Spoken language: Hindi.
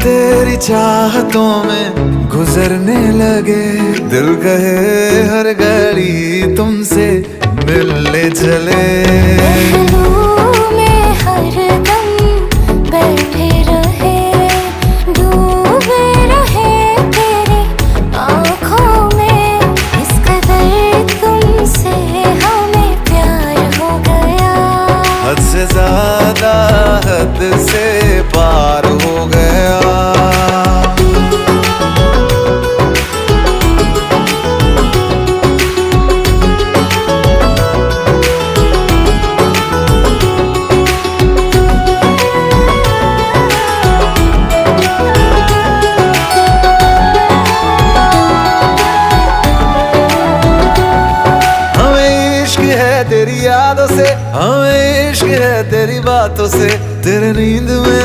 तेरी चाहतों में गुजरने लगे, दिल कहे हर घड़ी तुमसे मिलने चले। पहलू में हरदम बैठे रहे, डूबे रहे तेरी आँखों में। इस कदर तुमसे हमें प्यार हो गया, हद से ज्यादा हद से पार हो गया। तेरी यादों से हमें इश्क है, तेरी बातों से, तेरे नींद में